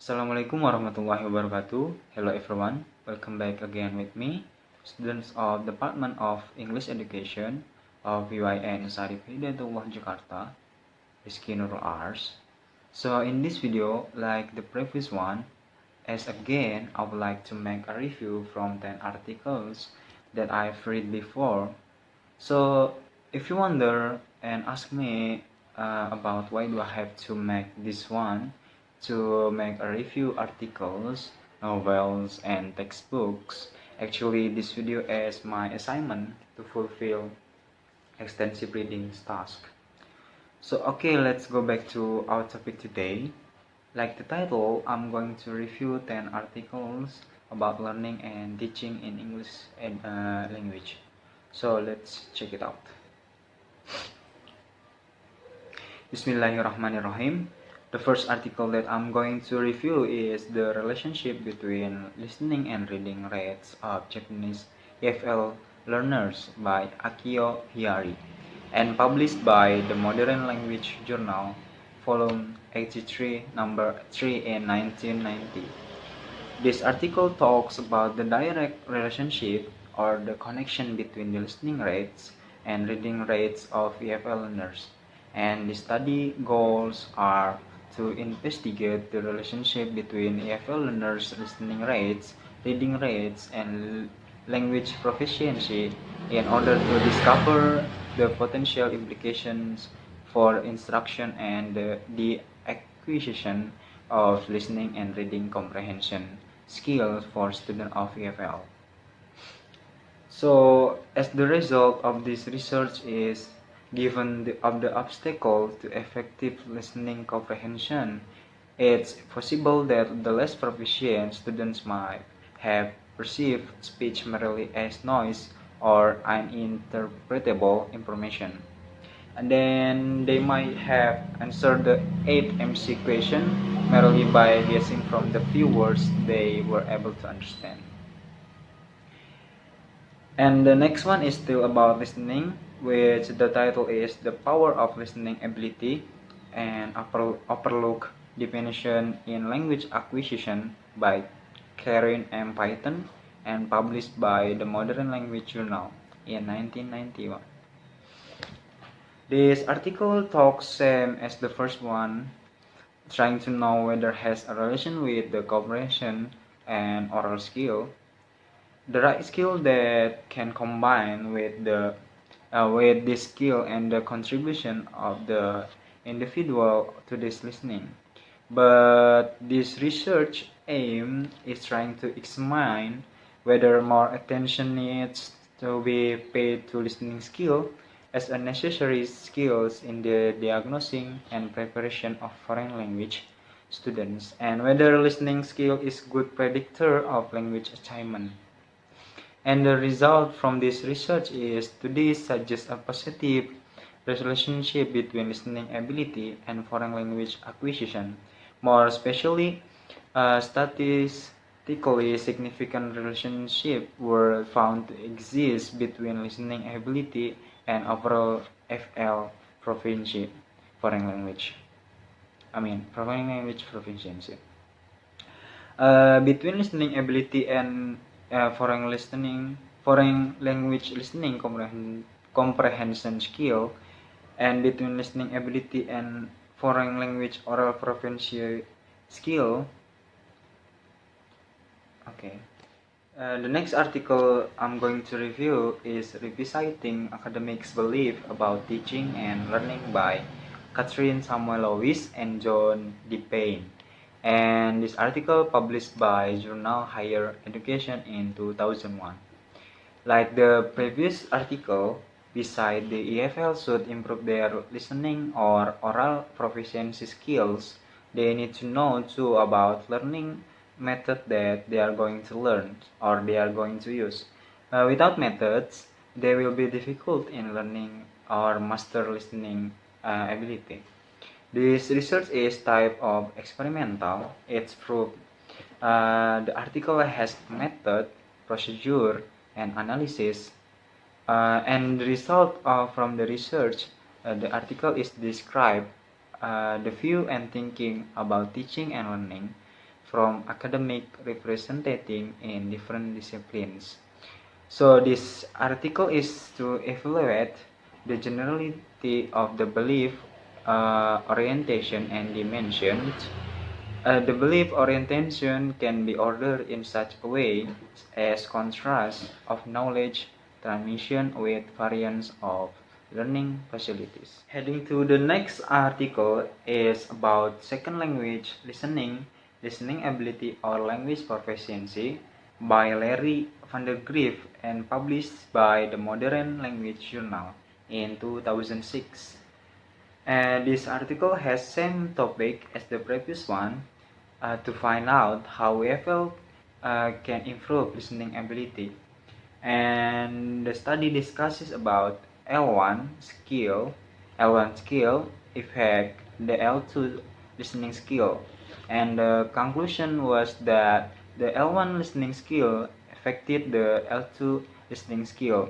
Assalamualaikum warahmatullahi wabarakatuh. Hello everyone, welcome back again with me, students of Department of English Education of UIN Sarif Hidayatullah Jakarta, Rizky Nurul Ars. So in this video, like the previous one, as again I would like to make a review from 10 articles that I've read before. So if you wonder and ask me about why do I have to make this one, to make a review articles, novels, and textbooks. Actually, this video is my assignment to fulfill extensive reading task. So okay, let's go back to our topic today. Like the title, I'm going to review 10 articles about learning and teaching in English and language. So let's check it out. Bismillahirrahmanirrahim. The first article that I'm going to review is the relationship between listening and reading rates of Japanese EFL learners by Akio Hiyari and published by the Modern Language Journal, volume 83, number 3 in 1990. This article talks about the direct relationship or the connection between the listening rates and reading rates of EFL learners, and the study goals are to investigate the relationship between EFL learners' listening rates, reading rates, and language proficiency in order to discover the potential implications for instruction and the acquisition of listening and reading comprehension skills for students of EFL. So, as the result of this research is, given the obstacle to effective listening comprehension, it's possible that the less proficient students might have perceived speech merely as noise or uninterpretable information. And then they might have answered the 8 MC question merely by guessing from the few words they were able to understand. And the next one is still about listening, which the title is The Power of Listening Ability and Overlook Definition in Language Acquisition by Karen M. Payton and published by the Modern Language Journal in 1991. This article talks same as the first one, trying to know whether has a relation with the comprehension and oral skill. The right skill that can combine with this skill and the contribution of the individual to this listening. But this research aim is trying to examine whether more attention needs to be paid to listening skill as a necessary skills in the diagnosing and preparation of foreign language students, and whether listening skill is good predictor of language achievement. And the result from this research is to suggest a positive relationship between listening ability and foreign language acquisition. More especially, statistically significant relationship were found to exist between listening ability and overall FL proficiency, foreign language. Foreign language proficiency. Between listening ability and foreign language listening comprehension skill, and between listening ability and foreign language oral proficiency skill. Okay. The next article I'm going to review is Revisiting Academics' Belief About Teaching and Learning by Catherine Samuel-Lewis and John D. Payne. And this article published by Journal Higher Education in 2001. Like the previous article, besides the EFL should improve their listening or oral proficiency skills, they need to know too about learning method that they are going to learn or they are going to use. Without methods, they will be difficult in learning or master listening ability. This research is type of experimental. It's proof. The article has method, procedure, and analysis. And the result from the research, the article is describe the view and thinking about teaching and learning, from academic representing in different disciplines. So this article is to evaluate the generality of the belief, orientation, and dimensions. The belief orientation can be ordered in such a way as contrast of knowledge transmission with variance of learning facilities. Heading to the next article is about second language listening ability or language proficiency by Larry van der Grief and published by the Modern Language Journal in 2006. And this article has same topic as the previous one, to find out how EFL can improve listening ability. And the study discusses about L1 skill affect the L2 listening skill. And the conclusion was that the L1 listening skill affected the L2 listening skill.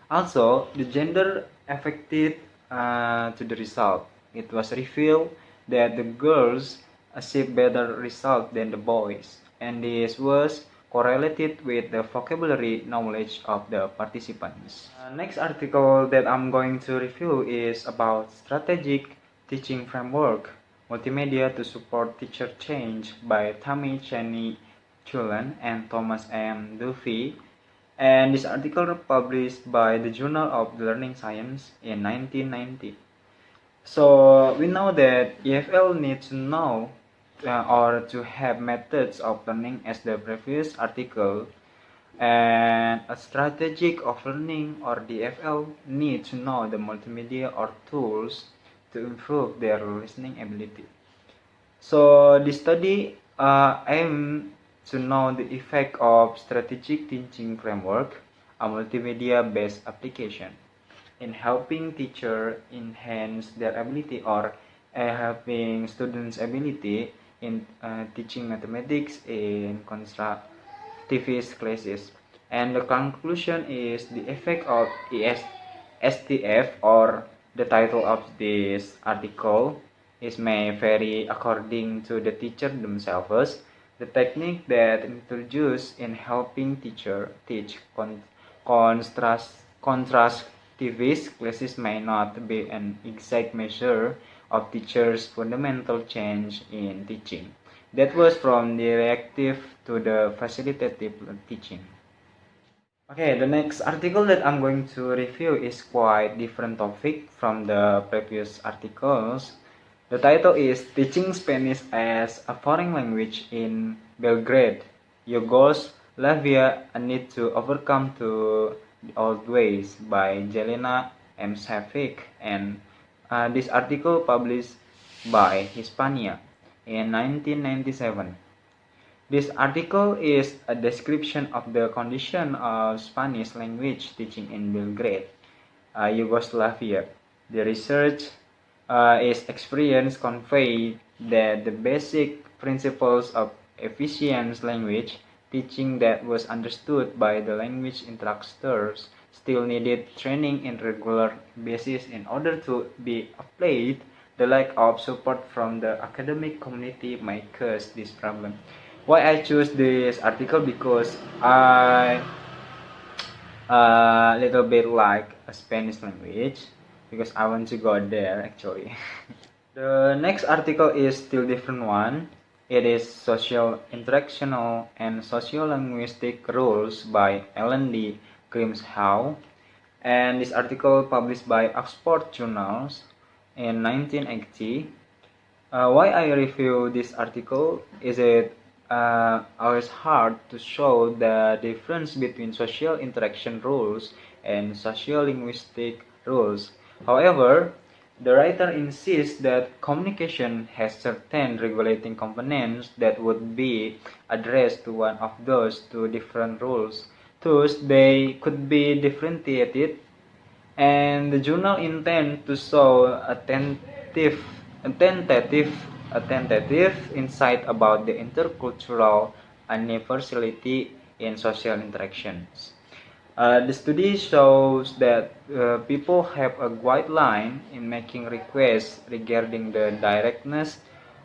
Also, the gender affected to the result. It was revealed that the girls achieved better result than the boys, and this was correlated with the vocabulary knowledge of the participants. Next article that I'm going to review is about strategic teaching framework, multimedia to support teacher change by Tammy Cheney Chulan and Thomas M. Duffy. And this article published by the Journal of Learning Science in 1990. So we know that EFL needs to know or to have methods of learning as the previous article, and a strategic of learning or DFL need to know the multimedia or tools to improve their listening ability. So the study aim to know the effect of strategic teaching framework, a multimedia-based application, in helping teacher enhance their ability or helping students' ability in teaching mathematics in constructivist classes. And the conclusion is the effect of STF, or the title of this article is may vary according to the teacher themselves. The technique that introduced in helping teacher teach constructivist classes may not be an exact measure of teachers' fundamental change in teaching. That was from the reactive to the facilitative teaching. Okay, the next article that I'm going to review is quite different topic from the previous articles. The title is Teaching Spanish as a Foreign Language in Belgrade, Yugoslavia, A Need to Overcome to the Old Ways by Jelena M. Savic, and this article published by Hispania in 1997. This article is a description of the condition of Spanish language teaching in Belgrade, Yugoslavia. The research is experience conveyed that the basic principles of efficient language teaching that was understood by the language instructors still needed training in regular basis in order to be applied. The lack of support from the academic community might cause this problem. Why I choose this article? Because I a little bit like a Spanish language, because I want to go there actually. The next article is still different one. It is Social Interactional and Sociolinguistic Rules by Ellen D. Grimshaw, and this article published by Oxford Journals in 1980. Why I review this article is it always hard to show the difference between social interaction rules and sociolinguistic rules. However, the writer insists that communication has certain regulating components that would be addressed to one of those two different rules. Thus, they could be differentiated, and the journal intends to show a tentative insight about the intercultural universality in social interactions. The study shows that people have a wide line in making requests regarding the directness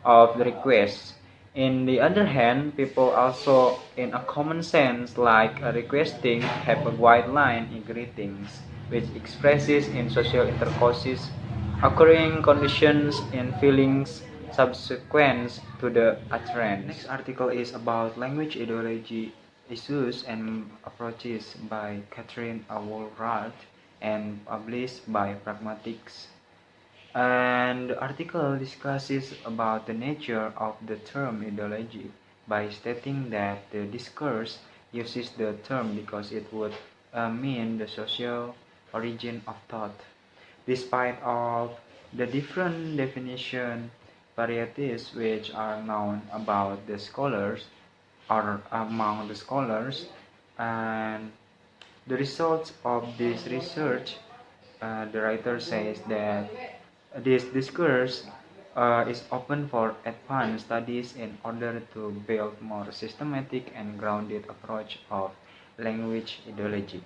of the requests. In the other hand, people also in a common sense like requesting have a wide line in greetings, which expresses in social intercourses occurring conditions and feelings subsequent to the utterance. Next article is about language ideology issues and approaches by Catherine Woolrath and published by Pragmatics. And the article discusses about the nature of the term ideology by stating that the discourse uses the term because it would mean the social origin of thought. Despite of the different definition varieties which are known about the scholars or among the scholars, and the results of this research, the writer says that this discourse is open for advanced studies in order to build more systematic and grounded approach of language ideology.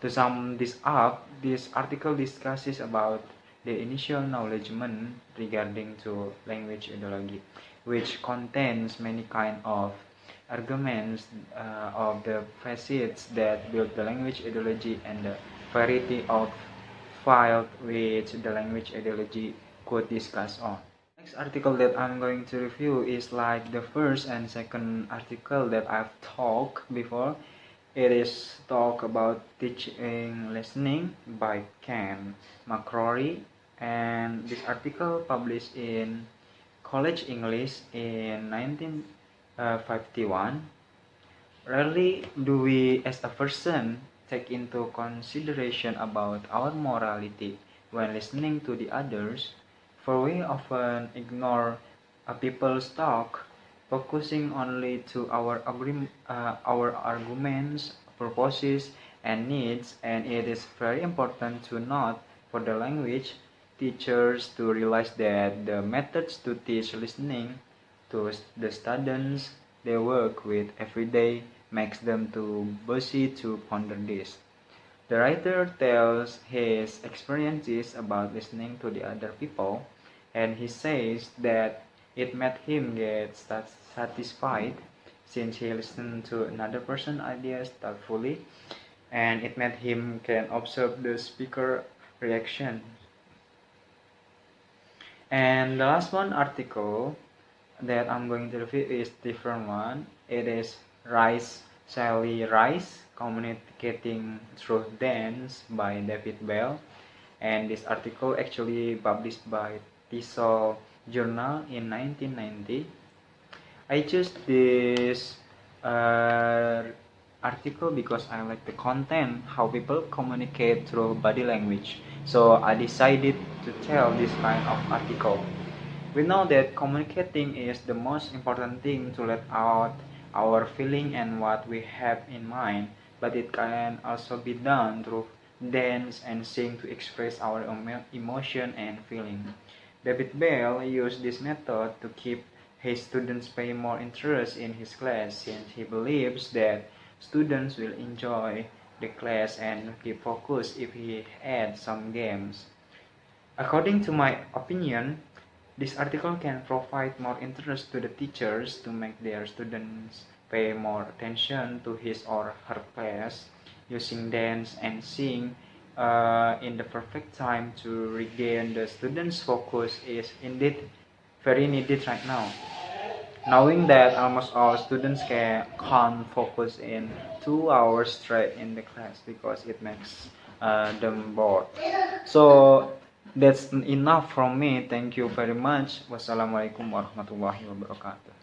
To sum this up, this article discusses about the initial acknowledgement regarding to language ideology, which contains many kind of arguments of the facets that build the language ideology and the variety of field which the language ideology could discuss on. Next article that I'm going to review is like the first and second article that I've talked before. It is talk about teaching listening by Ken McCrory, and this article published in College English in 1951. Rarely do we as a person take into consideration about our morality when listening to the others, for we often ignore a people's talk, focusing only to our arguments, purposes, and needs, and it is very important to note for the language teachers to realize that the methods to teach listening to the students they work with every day makes them too busy to ponder this. The writer tells his experiences about listening to the other people, and he says that it made him get satisfied since he listened to another person's ideas thoughtfully, and it made him can observe the speaker reaction. And the last one article that I'm going to review is different one. It is Sally Rice, Communicating Through Dance by David Bell. And this article actually published by TESOL Journal in 1990. I chose this article because I like the content, how people communicate through body language. So I decided to tell this kind of article. We know that communicating is the most important thing to let out our feeling and what we have in mind, but it can also be done through dance and sing to express our emotion and feeling. David Bell used this method to keep his students pay more interest in his class since he believes that students will enjoy the class and keep focused if he adds some games. According to my opinion, this article can provide more interest to the teachers to make their students pay more attention to his or her class. Using dance and sing in the perfect time to regain the students' focus is indeed very needed right now. Knowing that almost all students can't focus in 2 hours straight in the class because it makes them bored. So that's enough from me. Thank you very much. Wassalamualaikum warahmatullahi wabarakatuh.